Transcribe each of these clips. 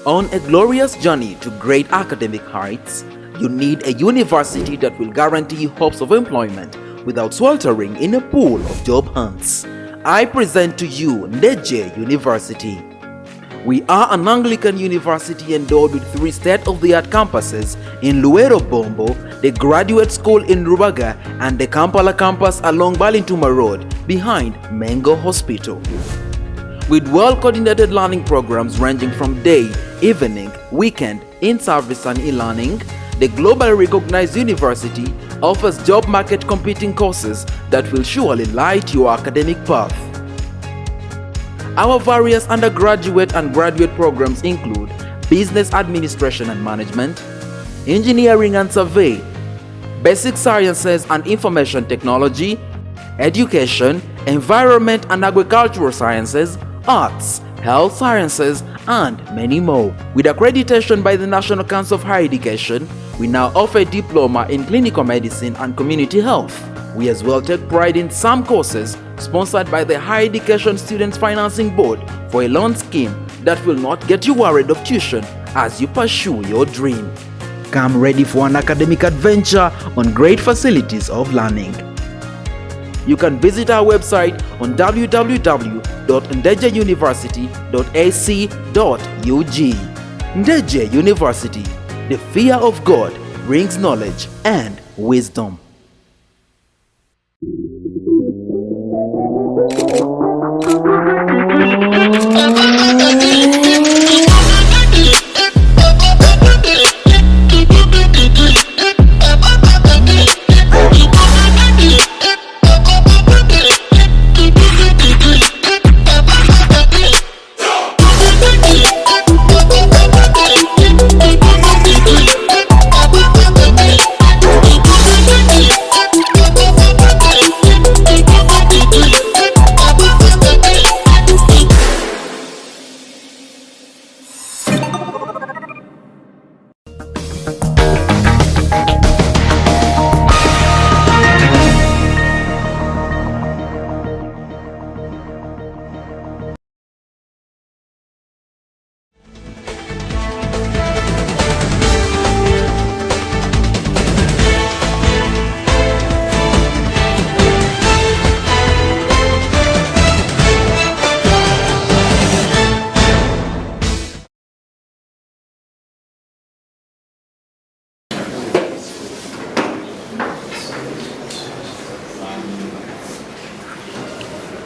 On a glorious journey to great academic heights, you need a university that will guarantee you hopes of employment without sweltering in a pool of job hunts. I present to you Ndejje University. We are an Anglican university endowed with 3 state-of-the-art campuses in Luero Bombo, the Graduate School in Rubaga, and the Kampala campus along Balintuma Road behind Mengo Hospital. With well-coordinated learning programs ranging from day, evening, weekend, in-service and e-learning, the globally recognized university offers job market competing courses that will surely light your academic path. Our various undergraduate and graduate programs include Business Administration and Management, Engineering and Survey, Basic Sciences and Information Technology, Education, Environment and Agricultural Sciences, Arts, Health Sciences, and many more. With accreditation by the National Council of Higher Education, we now offer a diploma in clinical medicine and community health. We as well take pride in some courses sponsored by the Higher Education Students Financing Board for a loan scheme that will not get you worried of tuition as you pursue your dream. Come ready for an academic adventure on great facilities of learning. You can visit our website on www.ndejjeuniversity.ac.ug. Ndejje University, the fear of God brings knowledge and wisdom.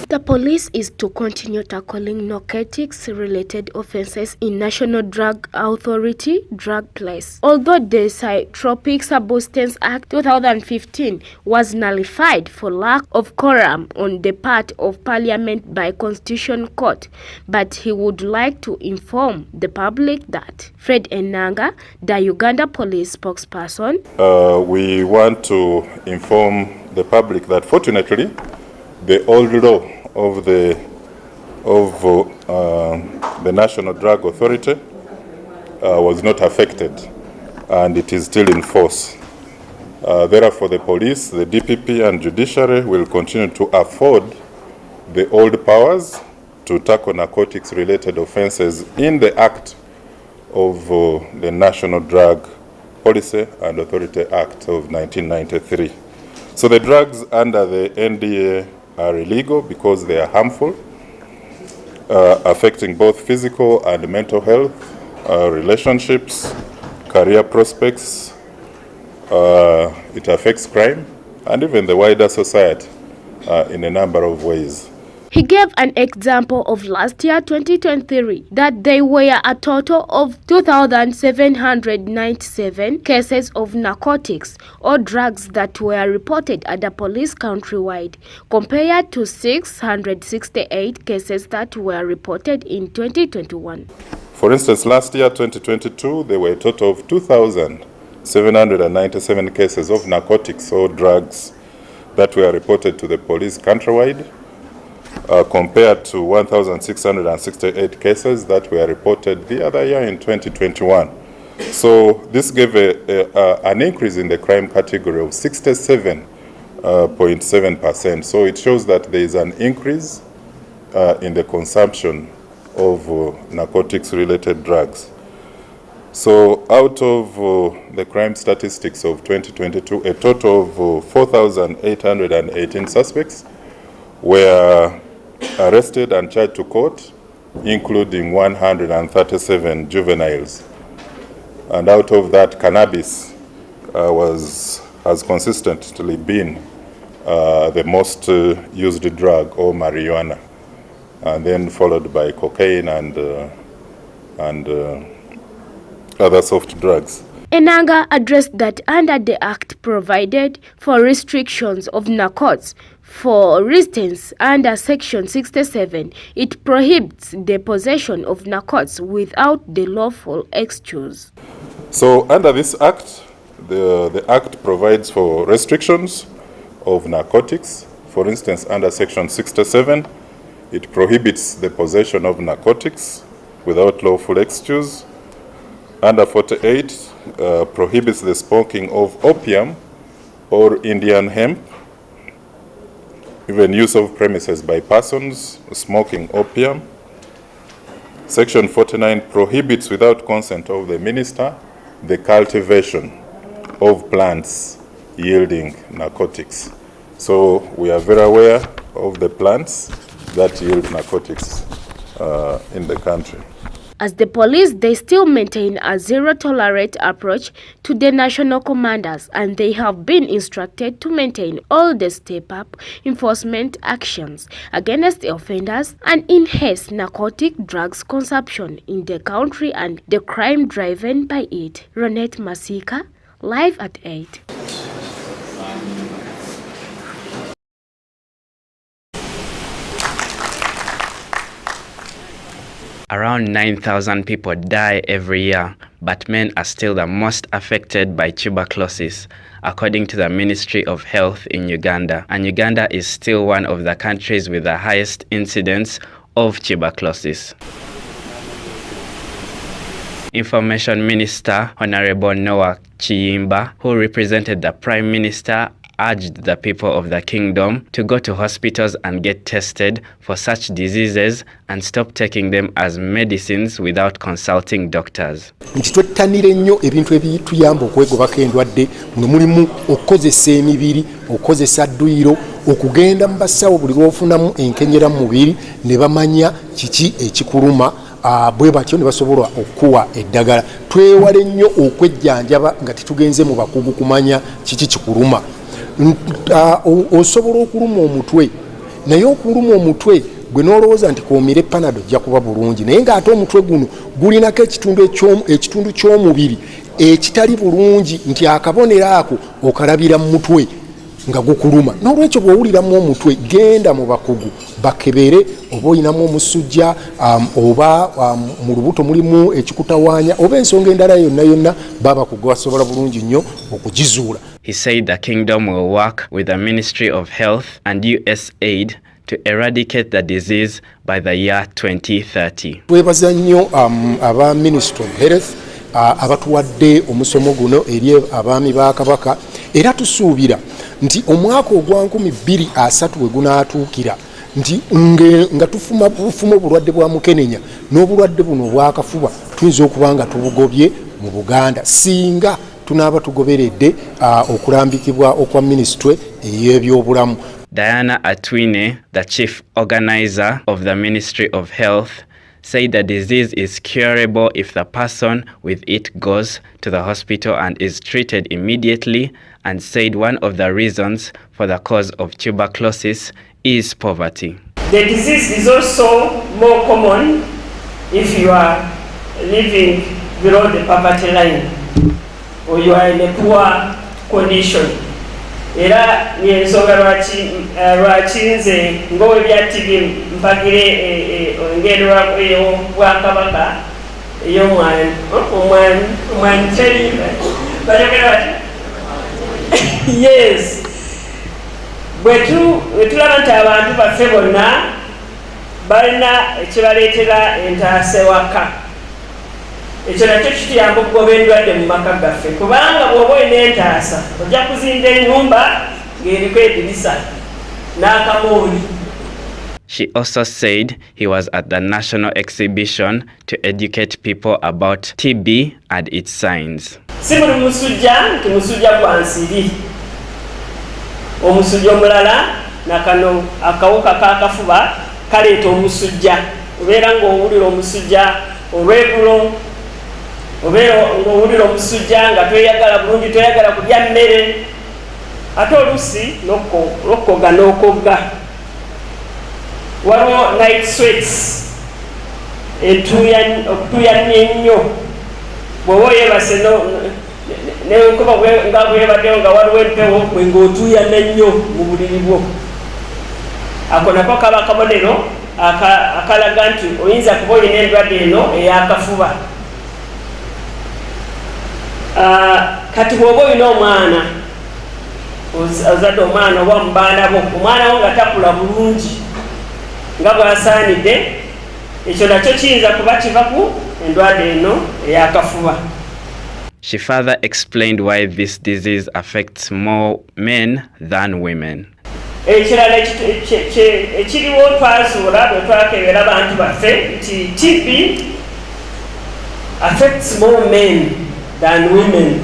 The police is to continue tackling narcotics-related offences in National Drug Authority drug place. Although the Psychotropic Substance Act 2015 was nullified for lack of quorum on the part of Parliament by Constitutional Court, but he would like to inform the public that Fred Enanga, the Uganda police spokesperson, we want to inform the public that fortunately the old law of the National Drug Authority was not affected, and it is still in force. Therefore, the police, the DPP, and judiciary will continue to afford the old powers to tackle narcotics-related offences in the Act of the National Drug Policy and Authority Act of 1993. So the drugs under the NDA are illegal because they are harmful, affecting both physical and mental health, relationships, career prospects. It affects crime and even the wider society in a number of ways. He gave an example of last year, 2023, that there were a total of 2,797 cases of narcotics or drugs that were reported at the police countrywide, compared to 668 cases that were reported in 2021. For instance, last year, 2022, there were a total of 2,797 cases of narcotics or drugs that were reported to the police countrywide, compared to 1,668 cases that were reported the other year in 2021. So this gave an increase in the crime category of 67.7%. So it shows that there is an increase in the consumption of narcotics-related drugs. So out of the crime statistics of 2022, a total of 4,818 suspects were arrested and charged to court, including 137 juveniles. And out of that, cannabis has consistently been the most used drug, or marijuana, and then followed by cocaine and other soft drugs. Enanga addressed that under the Act provided for restrictions of narcotics. For instance, under Section 67, it prohibits the possession of narcotics without the lawful excuse. So under this Act, the Act provides for restrictions of narcotics. For instance, under Section 67, it prohibits the possession of narcotics without lawful excuse. Under 48, prohibits the smoking of opium or Indian hemp, even use of premises by persons smoking opium. Section 49 prohibits, without consent of the minister, the cultivation of plants yielding narcotics. So we are very aware of the plants that yield narcotics in the country. As the police, they still maintain a zero-tolerance approach to the national commanders, and they have been instructed to maintain all the step-up enforcement actions against the offenders and enhance narcotic drugs consumption in the country and the crime driven by it. Ronette Masika, live at 8. Around 9,000 people die every year, but men are still the most affected by tuberculosis, according to the Ministry of Health in Uganda. And Uganda is still one of the countries with the highest incidence of tuberculosis. Information Minister Honorable Noah Chiyimba, who represented the Prime Minister, urged the people of the kingdom to go to hospitals and get tested for such diseases and stop taking them as medicines without consulting doctors. Ntitwettanire nnyo ebintu ebituyamba okwegobako endwadde, muno mulimu okukozesa emibiri, okukozesa dduyiro, okugenda mu basawo buli lw'ofunamu enkenyera mu mubiri ne bamanya kiki ekikuluma, bwe batyo ne basobola okuwa eddagala. Twewale nnyo okwejjanjaba nga tetugenze mu bakugu kumanya kiki kikuluma. Osobola okuluma omutwe, naye okuluma omutwe gwe n'olowooza nti koomire panado ojja kuba bulungi, naye ng'ate omutwe guno gulinako ekitundu ky'omubiri ekitali bulungi, nti akabonero ako okalabira mu mutwe nga gukuluma. N'olwekyo bw'owuliramu omutwe, genda mu bakugu bakebere, oba oyinamu omusujja, oba mu lubuto mulimu ekikutawaanya, oba ensonga endala yonna yonna, babakugu basobola bulungi nnyo okugizuula. He said the kingdom will work with the Ministry of Health and USAID to eradicate the disease by the year 2030. Twebaza nnyo aba Ministry of Health abatuwadde omusomo guno eri abaami ba Kabaka, era tusuubira nti omwaka ogwa 2030 we gunaatuukira nti nga tufuma obulwadde bwa mukenenya n'obulwadde buno obwakafuba tuyinza okuba nga tubugobye mu Buganda singa tunaaba tugoberedde okulambikibwa okwa ministry ey'ebyobulamu. Diana Atwine, the chief organizer of the Ministry of Health, said the disease is curable if the person with it goes to the hospital and is treated immediately, and said one of the reasons for the cause of tuberculosis is poverty. The disease is also more common if you are living below the poverty line or you are in a poor condition. Era yensonga lwaki nze ngowe bya TV mpagire engerwa eyo Bwakabaka ey'omwani teri bayogera bati yes bwetulaba nti abantu baffe bonna balina ekibaleetera entaasa ewaka. Ekyo nakyo kituyamba okugoba endwadde mu maka gaffe, kubanga bw'oba olina entaasa ojja kuzimba ennyumba ng'eriko edirisa n'akamooli. She also said he was at the national exhibition to educate people about TB and its signs. Simuli musujja nti musujja gwa nsiri. Omusujja omulala nakano akawuka k'akafuba kaleeta omusujja. Obeera ng'owulira omusujja olw'eggulo, obeera ng'owulira omusujja nga tweyagala bulungi, tweyagala kulya mmere, ate oluusi n'okkoga n'okogga. Waliwo night sweats, okutuuyanya ennyo. Bw'oba oyebase n'enkuba nga bwebaddewo nga waliwo empewo gwe ng'otuuyana ennyo mu buliri bwo. Ako nako kaba akabonero akalaga nti oyinza kuba olina endwadde eno ey'akafuba. Kati bw'oba olina omwana, ozadde omwana oba mu baana bo, omwana wo nga takula bulungi nga bw'asaanidde, ekyo nakyo kiyinza kuba kiva ku endwadde eno ey'akafuba. She further explained why this disease affects more men than women. Ekirala ekiriwo twazuula bwe twakebera abantu baffe nti TB affects more men than women.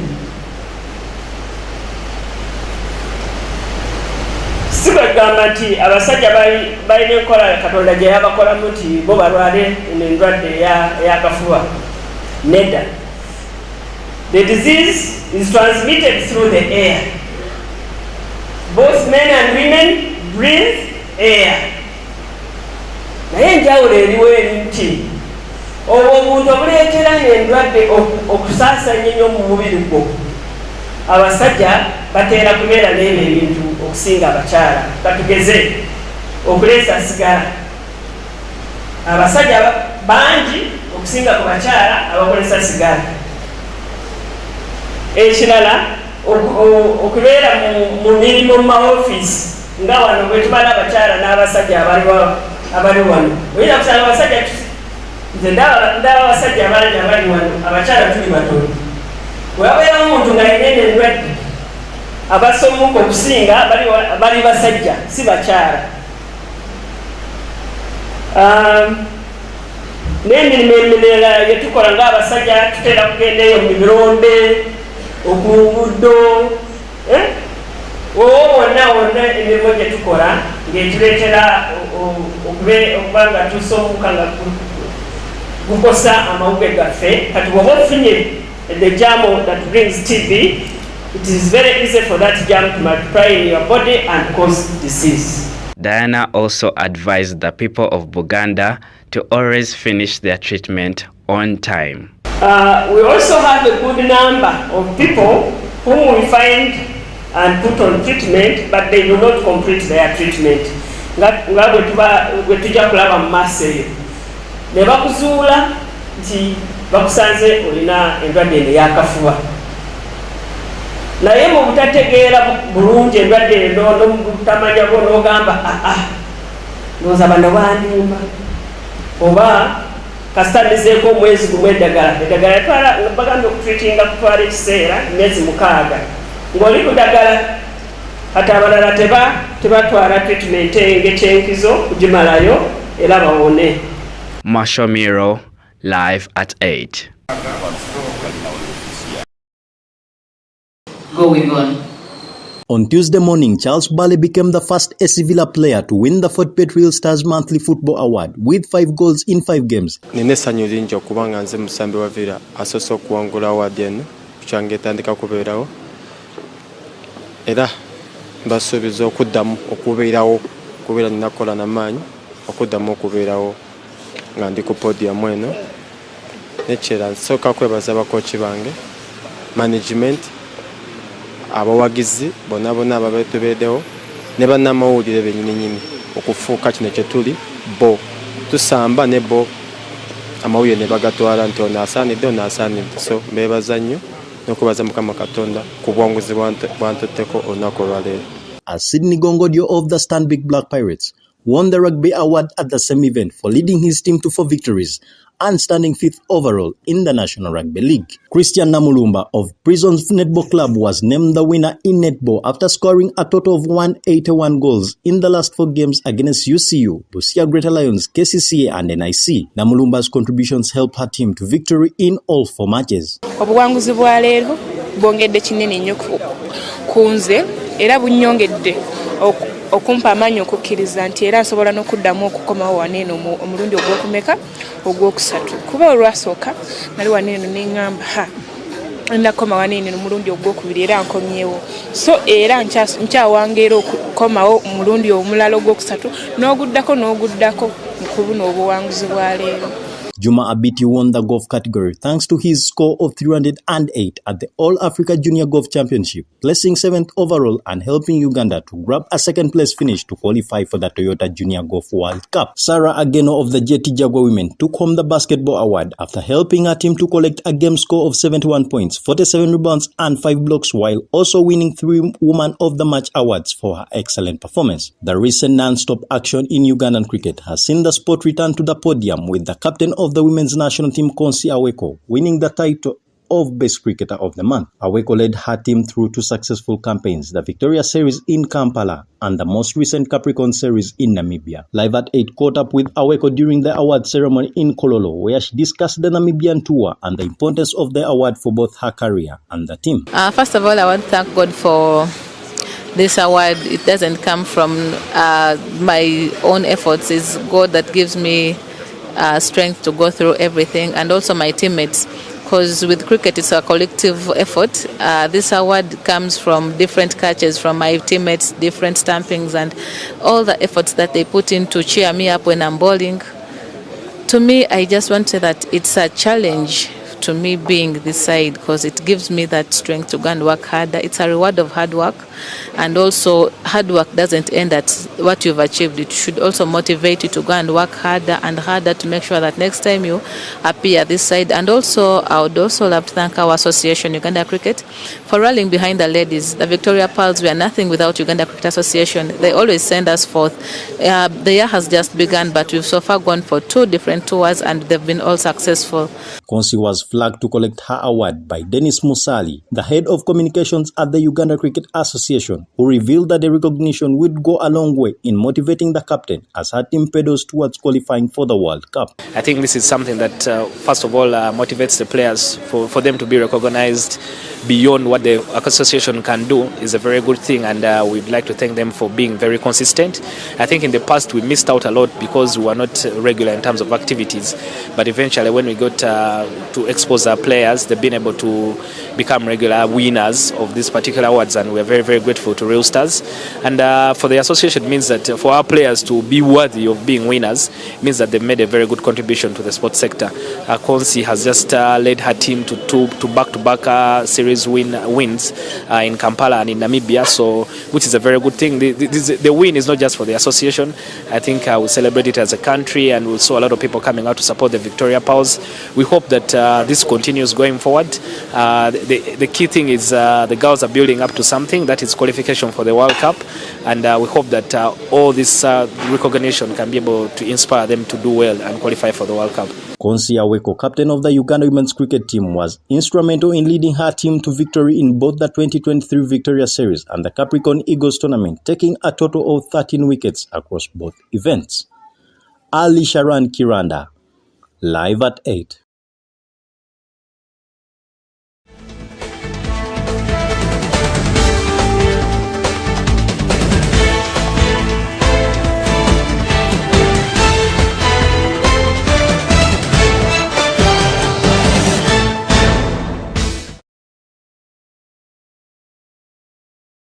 Si bagamba nti abasajja balina enkola Katonda gye yabakolamu nti bo balwale endwadde ey'akafuba. Nedda. The disease is transmitted through the air. Both men and women breathe air. Naye enjawulo eriwo eri nti obwo omuntu obuleetera endwadde okusaasanya ennyo mu mubiri gwo. Abasajja bateera kubeera n'ebyo ebintu okusinga abakyala. Katugeze okuleesa sigala. Abasajja bangi okusinga ku bakyala abakolesa sigala. Ekirala okubeera mu mirimu mu maofiisi nga wano bwe tubala abakyala n'abasajja abali wano. Oyinza kusanga abasajja nze ndaba abasajja bangi abali wano, abakyala tuli batono. Bwe wabeerawo omuntu ng'alina endwadde abasomuka okusinga bali basajja si bakyala. N'emirimu emirala gye tukola ng'abasajja tuteera kugenda eyo mu mironde, okunguddo, wonna emirimu gye tukola ng'etuleetera okuba nga tusomuka nga gukosa amawuge gaffe. Kati bw'oba ofunye the germ that brings TB, it is very easy for that germ to multiply in your body and cause disease. Diana also advised the people of Buganda to always finish their treatment on time. We also have a good number of people whom we find and put on treatment, but they do not complete their treatment. Nga bwe tujja kulaba mu maaso eyo ne bakuzuula nti bakusanze olina endwadde eno ey'akafuba. Naye mu butategeera bulungi endwadde eno n'obutamanya bwo n'ogamba ndowooza bano bandimba, oba kasitamizeeko omwezi gumu eddagala bagambye okutreatinga kutwala ekiseera emyezi 6 ng'oli ku ddagala. Kati abalala tebatwala treatment ng'ekyenkizo kugimalayo era bawone. Marshall Miro, live at 8. Going on. On Tuesday morning, Charles Bale became the first AC Villa player to win the Fort Petrel Stars Monthly Football Award with 5 goals in 5 games. Nina essanyu lingi okuba nga nze musambi wa Villa asoose okuwangula award eno kyange etandika kubeerawo, era mbasuubiza okuddamu okubeerawo, kubeera ninakola n'amaanyi okuddamu okubeerawo nga ndi ku podium eno. Nekyera nsooka kwebaza abakochi bange, management, abawagizi bonna ababeetubeedewo ne bannamawulire bennyininyini okufuuka kino kye tuli bo. Tusamba ne bo amawulire ne bagatwala nti ono asaanidde, ono asaanidde. So mbeebaza nnyo n'okubaza Mukama Katonda ku bwanguzi bwantutteko olunaku olwaleero. As Sydney Gongodio of the Stanbic Black Pirates won the Rugby Award at the same event for leading his team to 4 victories, and standing 5th overall in the National Rugby League. Christian Namulumba of Prisons Netball Club was named the winner in netball after scoring a total of 181 goals in the last 4 games against UCU, Busia Greater Lions, KCCA and NIC. Namulumba's contributions helped her team to victory in all 4 matches. Obuwanguzi bwa leero bwongedde kinene nnyo kunze era bunnyongedde okumpa amaanyi okukkiriza nti era nsobola n'okuddamu okukomawo waneeno omulundi ogw'okumeka ogwokusatu kuba olwasooka nali waneeno neŋŋamba nakoma waneeno omulundi ogwokubiri era nkomyewo so era nkyawangeera okukomawo omulundi omulala ogwokusatu n'oguddako nkubuna obuwanguzi bwa leero. Juma Abiti won the golf category thanks to his score of 308 at the All-Africa Junior Golf Championship, placing 7th overall and helping Uganda to grab a 2nd place finish to qualify for the Toyota Junior Golf World Cup. Sarah Ageno of the JT Jaguar women took home the basketball award after helping her team to collect a game score of 71 points, 47 rebounds and 5 blocks, while also winning 3 Woman of the Match awards for her excellent performance. The recent non-stop action in Ugandan cricket has seen the sport return to the podium, with the captain of the women's national team, Konsi Aweko, winning the title of Best Cricketer of the Month. Aweko led her team through 2 successful campaigns, the Victoria Series in Kampala and the most recent Capricorn Series in Namibia. Live at 8 caught up with Aweko during the award ceremony in Kololo, where she discussed the Namibian tour and the importance of the award for both her career and the team. First of all, I want to thank God for this award. It doesn't come from my own efforts. It's God that gives me strength to go through everything, and also my teammates, because with cricket it's a collective effort. This award comes from different catches from my teammates, different stampings, and all the efforts that they put in to cheer me up when I'm bowling. To me, I just want to say that it's a challenge to me being this side, because it gives me that strength to go and work harder. It's a reward of hard work, and also hard work doesn't end at what you've achieved. It should also motivate you to go and work harder and harder to make sure that next time you appear this side. And also, I would also love to thank our association, Uganda Cricket, for rallying behind the ladies. The Victoria Pearls were nothing without Uganda Cricket Association. They always send us forth. The year has just begun, but we've so far gone for 2 different tours, and they've been all successful. Konsi was flagged to collect her award by Dennis Musali, the head of communications at the Uganda Cricket Association, who revealed that the recognition would go a long way in motivating the captain as her team pedals towards qualifying for the World Cup. I think this is something that, first of all, motivates the players for them to be recognized beyond what the association can do is a very good thing, and we'd like to thank them for being very consistent. I think in the past we missed out a lot because we were not regular in terms of activities, but eventually when we got to expose our players, they've been able to become regular winners of these particular awards, and we're very, very grateful to Real Stars. And for the association, it means that for our players to be worthy of being winners, it means that they've made a very good contribution to the sports sector. Konsi has just led her team to back-to-back series wins in Kampala and in Namibia, so which is a very good thing. The win is not just for the association. I think we celebrate it as a country, and we saw a lot of people coming out to support the Victoria Pearls. We hope that this continues going forward. The key thing is the girls are building up to something that is qualification for the World Cup, and we hope that all this recognition can be able to inspire them to do well and qualify for the World Cup. Konsi Aweko, captain of the Uganda women's cricket team, was instrumental in leading her team to victory in both the 2023 Victoria Series and the Capricorn Eagles tournament, taking a total of 13 wickets across both events. Ali Sharan Kiranda, live at 8.